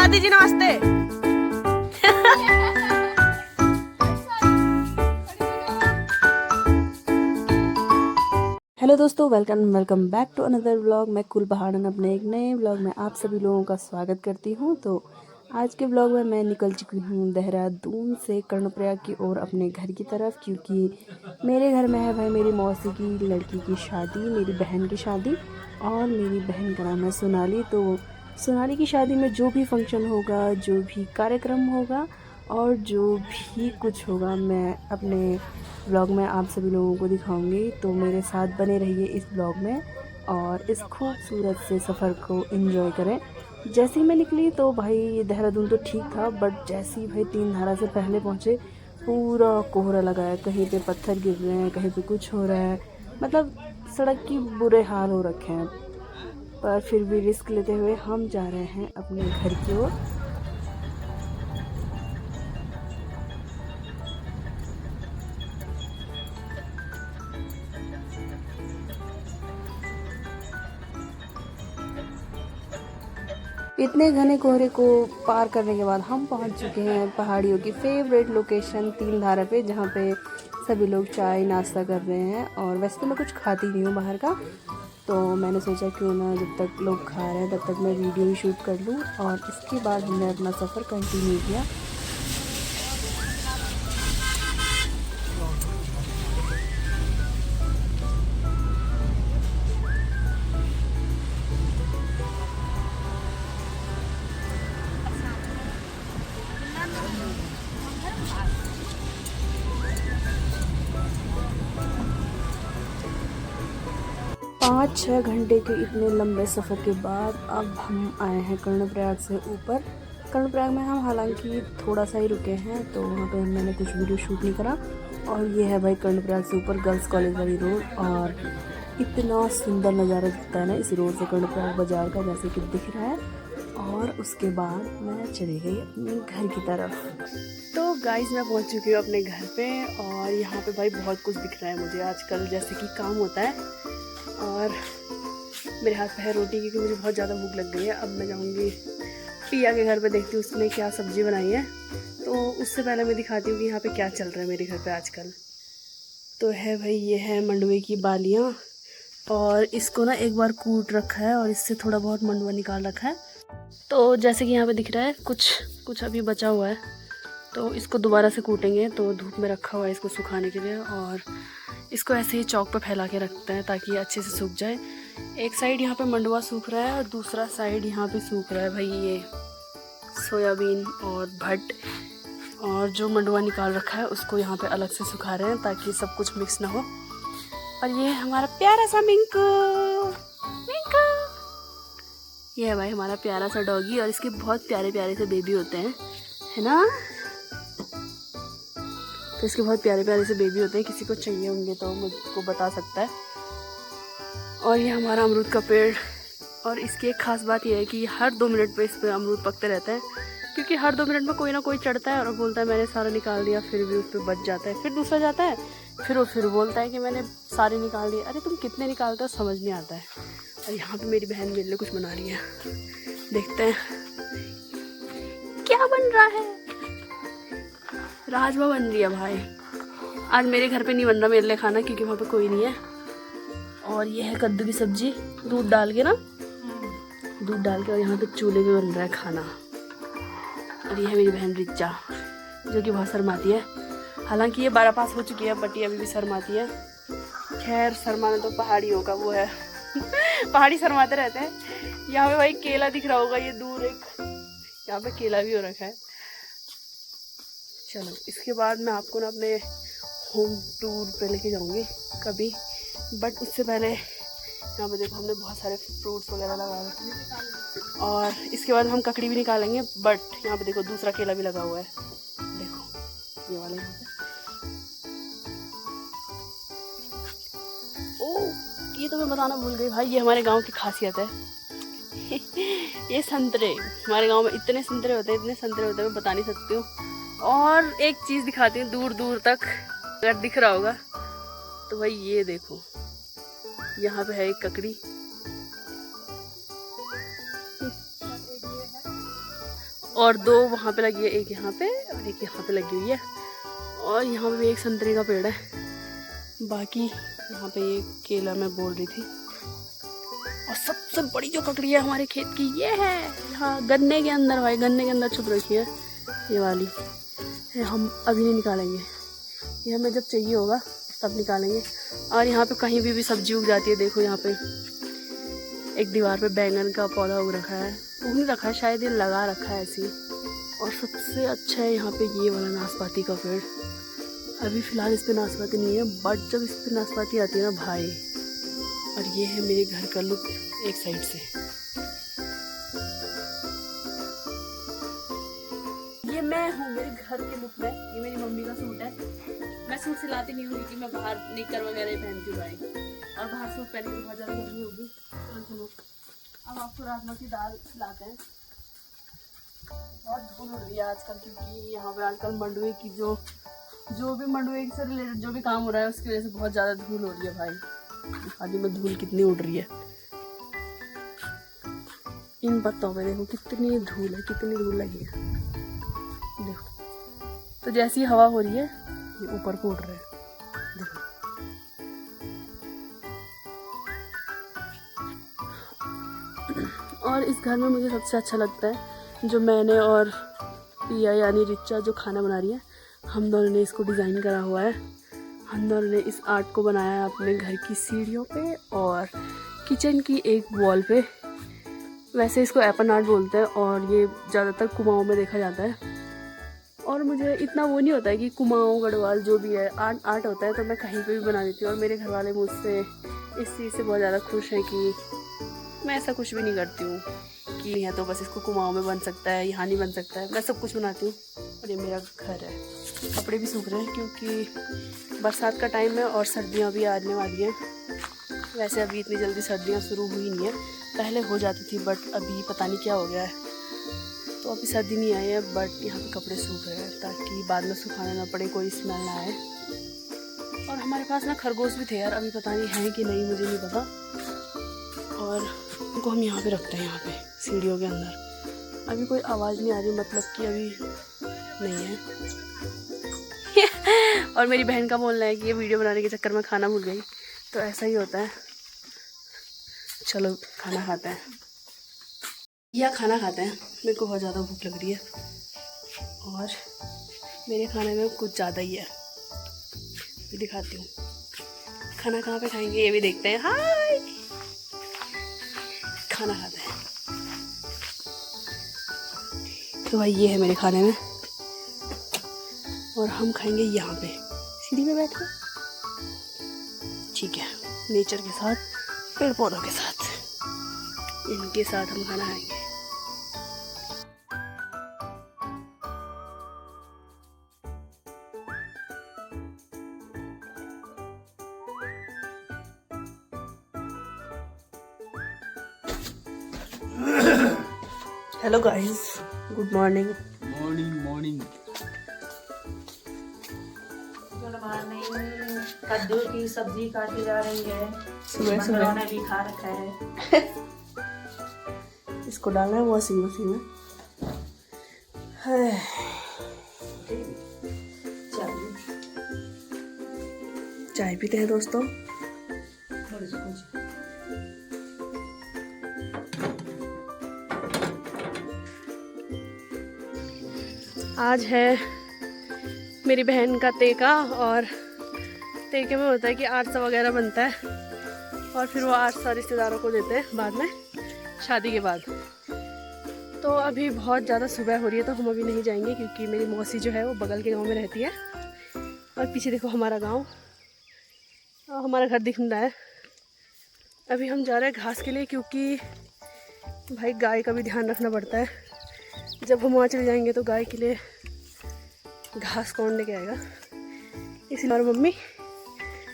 दादी जी नमस्ते। हेलो दोस्तों, welcome back to another vlog. मैं कुल पहाड़न अपने एक नए व्लॉग में आप सभी लोगों का स्वागत करती हूँ। तो आज के व्लॉग में मैं निकल चुकी हूँ देहरादून से कर्णप्रयाग की ओर अपने घर की तरफ, क्योंकि मेरे घर में है भाई मेरी मौसी की लड़की की शादी, मेरी बहन की शादी। और मेरी बहन का नाम है सोनाली। तो सोनाली की शादी में जो भी फंक्शन होगा, जो भी कार्यक्रम होगा और जो भी कुछ होगा, मैं अपने व्लॉग में आप सभी लोगों को दिखाऊंगी। तो मेरे साथ बने रहिए इस व्लॉग में और इस खूबसूरत से सफ़र को एंजॉय करें। जैसे ही मैं निकली तो भाई देहरादून तो ठीक था, बट जैसे ही भाई तीन धारा से पहले पहुँचे पूरा कोहरा लगा है। कहीं पे पत्थर गिर रहे हैं, कहीं पे कुछ हो रहा है, मतलब सड़क की बुरे हाल हो रखे हैं। पर फिर भी रिस्क लेते हुए हम जा रहे हैं अपने घर की ओर। इतने घने कोहरे को पार करने के बाद हम पहुंच चुके हैं पहाड़ियों की फेवरेट लोकेशन तीन धारा पे, जहां पे सभी लोग चाय नाश्ता कर रहे हैं। और वैसे तो मैं कुछ खाती नहीं हूँ बाहर का, तो मैंने सोचा क्यों ना जब तक लोग खा रहे हैं तब तक मैं वीडियो ही शूट कर लूँ। और इसके बाद हमने अपना सफ़र कंटिन्यू किया। 5-6 घंटे के इतने लंबे सफ़र के बाद अब हम आए हैं कर्णप्रयाग से ऊपर। कर्णप्रयाग में हम हालांकि थोड़ा सा ही रुके हैं, तो वहाँ पे मैंने कुछ वीडियो शूट नहीं करा। और ये है भाई कर्णप्रयाग से ऊपर गर्ल्स कॉलेज वाली रोड, और इतना सुंदर नज़ारा दिखता है ना इस रोड से कर्णप्रयाग बाज़ार का, जैसे कि दिख रहा है। और उसके बाद मैं चली गई अपने घर की तरफ। तो गाइस मैं पहुंच चुकी हूँ अपने घर पे, और यहाँ पे भाई बहुत कुछ दिख रहा है मुझे आजकल, जैसे कि काम होता है। और मेरे हाथ पे है रोटी, क्योंकि मुझे बहुत ज़्यादा भूख लग गई है। अब मैं जाऊँगी पिया के घर पे, देखती हूँ उसने क्या सब्ज़ी बनाई है। तो उससे पहले मैं दिखाती हूँ कि यहाँ पे क्या चल रहा है मेरे घर पे आजकल। तो है भाई, ये है मंडुए की बालियाँ, और इसको ना एक बार कूट रखा है और इससे थोड़ा बहुत मंडुआ निकाल रखा है। तो जैसे कि यहाँ पे दिख रहा है कुछ अभी बचा हुआ है, तो इसको दोबारा से कूटेंगे। तो धूप में रखा हुआ है इसको सुखाने के लिए, और इसको ऐसे ही चौक पे फैला के रखते हैं ताकि ये अच्छे से सूख जाए। एक साइड यहाँ पे मंडुआ सूख रहा है और दूसरा साइड यहाँ पे सूख रहा है भाई ये सोयाबीन और भट्ट। और जो मंडुआ निकाल रखा है उसको यहाँ पे अलग से सुखा रहे हैं ताकि सब कुछ मिक्स ना हो। और ये है हमारा प्यारा सा मिंकू, मिंकू। ये है भाई हमारा प्यारा सा डॉगी, और इसके बहुत प्यारे प्यारे से बेबी होते हैं, है ना। तो इसके बहुत प्यारे प्यारे से बेबी होते हैं, किसी को चाहिए होंगे तो मुझको बता सकता है। और ये हमारा अमरूद का पेड़, और इसकी एक ख़ास बात यह है कि हर 2 मिनट पे इस पर अमरूद पकते रहते हैं, क्योंकि हर 2 मिनट में कोई ना कोई चढ़ता है और बोलता है मैंने सारा निकाल दिया, फिर भी उस पर बच जाता है। फिर दूसरा जाता है, फिर बोलता है कि मैंने सारे निकाल दिए। अरे तुम कितने निकालते हो समझ नहीं आता है। और यहाँ पे मेरी बहन मेरे लिए कुछ बना रही है, देखते हैं क्या बन रहा है। राजमा बन रही है भाई। आज मेरे घर पे नहीं बन रहा मेरे लिए खाना, क्योंकि वहाँ पे कोई नहीं है। और ये है कद्दू की सब्जी, दूध डाल के ना, दूध डाल के, और यहाँ पे चूल्हे पे बन रहा है खाना। और ये है मेरी बहन रिचा, जो कि बहुत शर्माती है। हालांकि ये 12 पास हो चुकी है, बट ये अभी भी शर्माती है। खैर शर्माना तो पहाड़ियों का वो है पहाड़ी शर्माते रहते हैं। यहाँ पे भाई केला दिख रहा होगा, ये दूर एक यहाँ पे केला भी हो रखा है। चलो इसके बाद मैं आपको ना अपने होम टूर पे लेके जाऊंगी कभी, बट उससे पहले यहाँ पे देखो हमने बहुत सारे फ्रूट्स वगैरह लगा रखे हैं। और इसके बाद हम ककड़ी भी निकालेंगे, बट यहाँ पे देखो दूसरा केला भी लगा हुआ है, देखो ये वाला यहाँ पे। ओ ये तो मैं बताना भूल गई भाई, ये हमारे गांव की खासियत है ये संतरे, हमारे गांव में इतने संतरे होते हैं मैं बता नहीं सकती हूँ। और एक चीज़ दिखाती हूँ दूर दूर तक, अगर दिख रहा होगा तो भाई ये देखो, यहाँ पे है एक ककड़ी, और 2 वहाँ पे लगी है, एक यहाँ पे और एक यहाँ पे लगी हुई है। और यहाँ पे भी एक संतरे का पेड़ है। बाकी यहाँ पे ये केला मैं बोल रही थी। और सबसे बड़ी जो ककड़ी है हमारे खेत की ये है, यहाँ गन्ने के अंदर भाई, गन्ने के अंदर छुप रखी है ये वाली। हम अभी नहीं निकालेंगे, ये हमें जब चाहिए होगा तब निकालेंगे। और यहाँ पे कहीं भी सब्जी उग जाती है। देखो यहाँ पे एक दीवार पे बैंगन का पौधा उग रखा है, उग नहीं रखा है शायद, ये लगा रखा है ऐसे ही। और सबसे अच्छा है यहाँ पे ये वाला नाशपाती का पेड़। अभी फ़िलहाल इस पे नाशपाती नहीं है, बट जब इस पे नाशपाती आती है ना भाई। और ये है मेरे घर का लुक एक साइड से। ये मैं हूँ मेरे घर के लुक में। ये मेरी मम्मी का सूट है। मैं सूट सिलाती नहीं हूँ क्योंकि मैं बाहर निकर वगैरह ही पहनती हूँ भाई, और बाहर सूट पहन के बहुत ज़्यादा गर्मी होगी। और सुनो, अब आपको राजमा की दाल खिलाते हैं। बहुत धूल उड़ रही है आजकल, क्योंकि यहाँ पे आजकल मंडुए की जो भी मंडुए से रिलेटेड जो भी काम हो रहा है उसकी वजह से बहुत ज़्यादा धूल हो रही है भाई। आदि में धूल कितनी उड़ रही है, इन पत्तों पे देखो कितनी धूल है, कितनी धूल लगी है देखो। तो जैसी हवा हो रही है ये ऊपर को उड़ रहे हैं देखो। और इस घर में मुझे सबसे अच्छा लगता है जो मैंने और पिया यानी रिचा जो खाना बना रही है, हम दोनों ने इसको डिज़ाइन करा हुआ है। हम दोनों ने इस आर्ट को बनाया है अपने घर की सीढ़ियों पे और किचन की एक वॉल पे। वैसे इसको एपन आर्ट बोलते हैं और ये ज़्यादातर कुमाऊँ में देखा जाता है। और मुझे इतना वो नहीं होता है कि कुमाऊँ गढ़वाल जो भी है आर्ट होता है तो मैं कहीं पे भी बना देती हूँ। और मेरे घर वाले मुझसे इस चीज़ से बहुत ज़्यादा खुश हैं कि मैं ऐसा कुछ भी नहीं करती हूँ कि यहाँ तो बस इसको कुमाऊँ में बन सकता है, यहाँ नहीं बन सकता है। मैं सब कुछ बनाती हूँ। और ये मेरा घर है। कपड़े भी सूख रहे हैं क्योंकि बरसात का टाइम है और सर्दियाँ भी आने वाली हैं। वैसे अभी इतनी जल्दी सर्दियाँ शुरू हुई नहीं है, पहले हो जाती थी बट अभी पता नहीं क्या हो गया है, तो अभी सर्दी नहीं आई है। बट यहाँ पे कपड़े सूख रहे हैं ताकि बाद में सुखाना ना पड़े, कोई स्मेल ना आए। और हमारे पास ना खरगोश भी थे यार, अभी पता नहीं है कि नहीं, मुझे नहीं पता। और उनको हम यहाँ पे रखते हैं, यहाँ पे सीढ़ियों के अंदर। अभी कोई आवाज़ नहीं आ रही, मतलब कि अभी नहीं है। और मेरी बहन का बोलना है कि ये वीडियो बनाने के चक्कर में खाना भूल गई, तो ऐसा ही होता है। चलो खाना खाते हैं या खाना खाते हैं। मेरे को बहुत ज़्यादा भूख लग रही है और मेरे खाने में कुछ ज़्यादा ही है। ये दिखाती हूँ खाना कहाँ पे खाएंगे, ये भी देखते हैं। हाय, खाना खाते हैं। तो भाई ये है मेरे खाने में और हम खाएंगे यहाँ पे सीढ़ी पे बैठ के, ठीक है, नेचर के साथ, पेड़ पौधों के साथ, इनके साथ हम खाना खाएंगे। Hello guys, good morning. Morning कद्दू की सब्जी काटी जा रही है, सुबह सुबह ने भी खा रखा है। इसको डालना है वॉशिंग मशीन में। चाय पीते हैं दोस्तों। आज है मेरी बहन का तेका और तेके में होता है कि आरसा वगैरह बनता है और फिर वो आरसा रिश्तेदारों को देते हैं बाद में, शादी के बाद। तो अभी बहुत ज़्यादा सुबह हो रही है तो हम अभी नहीं जाएंगे क्योंकि मेरी मौसी जो है वो बगल के गांव में रहती है। और पीछे देखो हमारा गांव, हमारा घर दिख रहा है। अभी हम जा रहे हैं घास के लिए क्योंकि भाई गाय का भी ध्यान रखना पड़ता है। जब हम वहाँ चले जाएंगे तो गाय के लिए घास कौन लेके आएगा, इसलिए। और मम्मी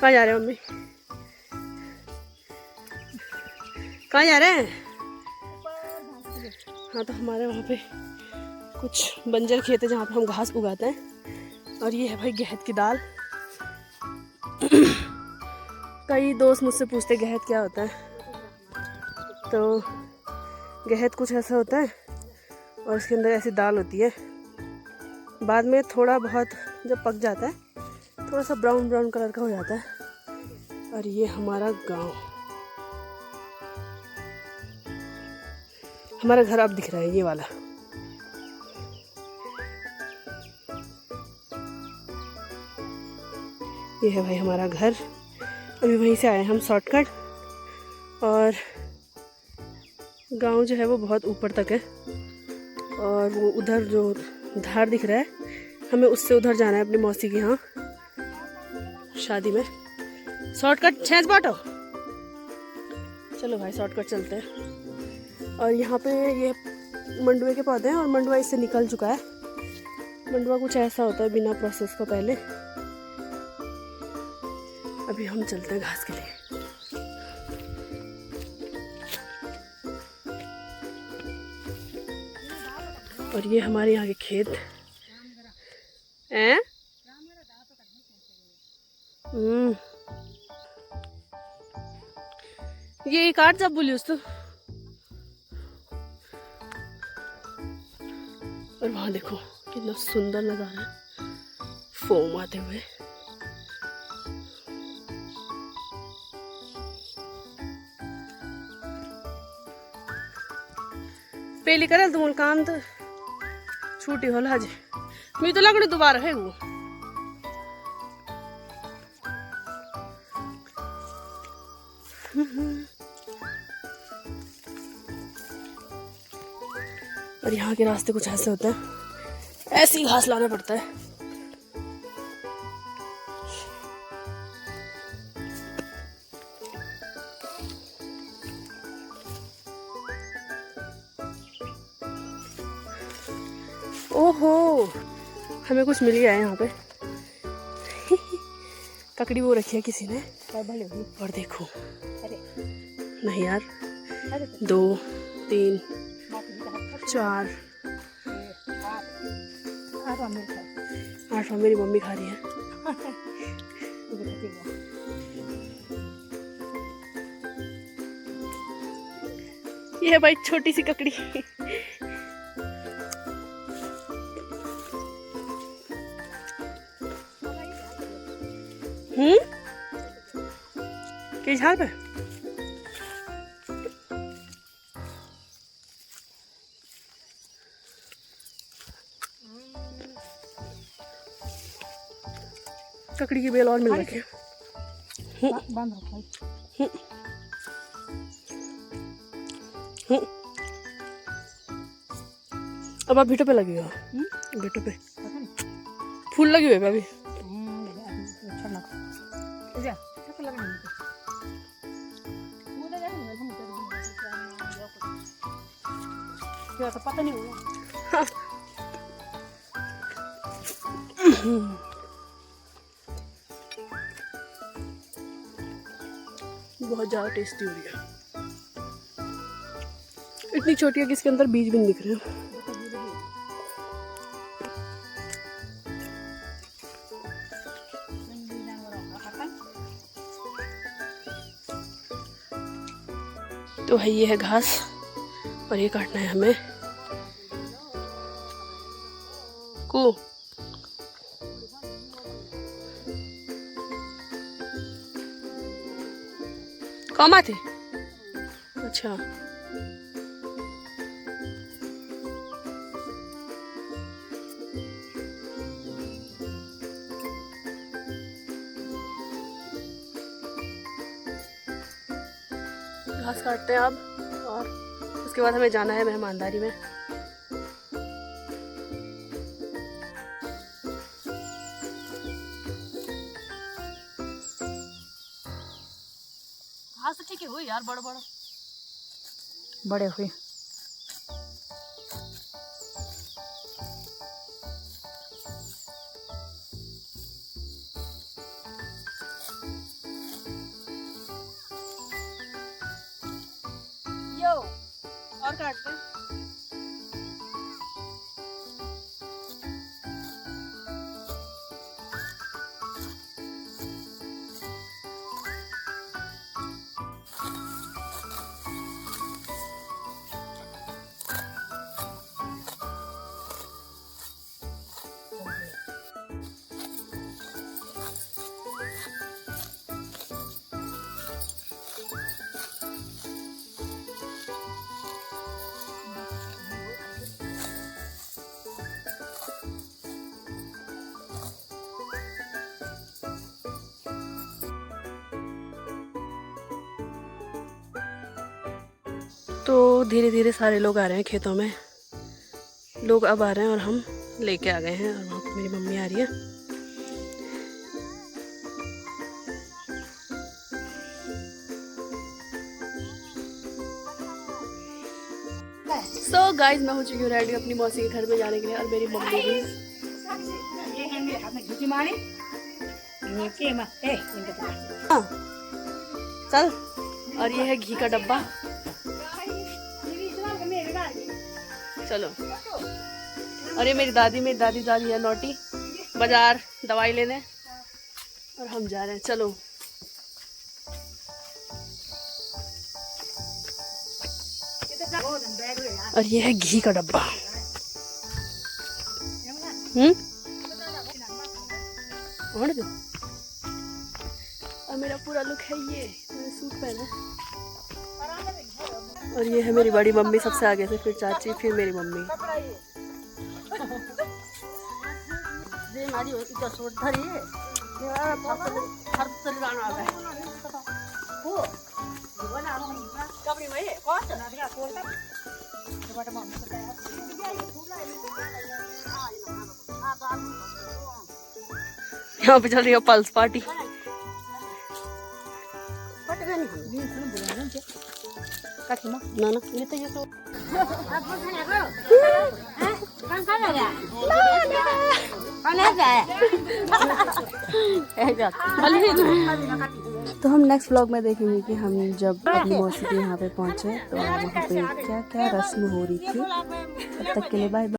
कहाँ जा रहे हैं? मम्मी कहाँ जा रहे हैं? हाँ, तो हमारे वहाँ पे कुछ बंजर खेत है जहाँ पे हम घास उगाते हैं। और ये है भाई गहत की दाल। कई दोस्त मुझसे पूछते गहत क्या होता है, तो गहत कुछ ऐसा होता है और इसके अंदर ऐसी दाल होती है। बाद में थोड़ा बहुत जब पक जाता है थोड़ा सा ब्राउन ब्राउन कलर का हो जाता है। और ये हमारा गांव, हमारा घर अब दिख रहा है ये वाला। ये है भाई हमारा घर। अभी वहीं से आए हम शॉर्टकट, और गांव जो है वो बहुत ऊपर तक है। और वो उधर जो धार दिख रहा है, हमें उससे उधर जाना है अपनी मौसी के यहाँ शादी में। शॉर्टकट छेंच बाटो, चलो भाई शॉर्टकट चलते हैं। और यहाँ पे ये मंडुए के पौधे हैं, और मंडुआ इससे निकल चुका है। मंडुआ कुछ ऐसा होता है बिना प्रोसेस का पहले। अभी हम चलते हैं घास के लिए। और ये हमारे यहाँ के खेत हैं। ये काट जब बोली उस तो। और वहां देखो कितना सुंदर नजारा है, फोम आते हुए। पहली करल तुम काम तो छूटी होल आज मैं तो लगने दोबारा है वो। और यहाँ के रास्ते कुछ ऐसे होते हैं, ऐसे ही घास लाना पड़ता है। ओहो, हमें कुछ मिल गया है यहाँ पे। ककड़ी वो रखी है किसी ने, और देखो नहीं यार, 2 3 4 8 मेरी मम्मी खा रही है। ये है भाई छोटी सी ककड़ी। किस हाल पे? ककड़ी की बेल और मिल रखी है। बांध रखा है। अब आप भीटो पे लगी हो, भीटो पे फूल लगी हुई है अभी। तो पता नहीं होगा। बहुत ज़्यादा टेस्टी हो रही है। इतनी छोटी है कि इसके अंदर बीज भी नहीं दिख रहे हैं। तो है ये है घास, और ये काटना है हमें को। कम आते? अच्छा, घास काटते हैं अब, और उसके बाद हमें जाना है मेहमानदारी में। घास तो ठीक है हुई यार, बड़े बड़े हुए। यो और काटते हैं। तो धीरे धीरे सारे लोग आ रहे हैं खेतों में, लोग अब आ रहे हैं और हम लेके आ गए हैं। और वहाँ पे मेरी मम्मी आ रही है। सो गाइज मैं हो चुकी हूँ रेडी अपनी मौसी के घर में जाने के लिए, और मेरी मम्मी भी। हाँ चल। और ये है घी का डब्बा, चलो। और ये मेरी दादी जा रही है नोटी बाजार दवाई लेने, और हम जा रहे हैं, चलो। और ये है घी का डब्बा। और मेरा पूरा लुक है ये, मैंने सूट पहना है। और ये है मेरी बड़ी मम्मी सबसे आगे से, फिर चाची, फिर मेरी मम्मी। यहाँ पे चल रही है पल्स पार्टी। ना ना ये तो ये तो तो हम नेक्स्ट व्लॉग में देखेंगे कि हम जब अपनी मौसी के यहाँ पे पहुँचे तो वहाँ पे क्या क्या रस्म हो रही थी। तब तक के लिए बाय बाय।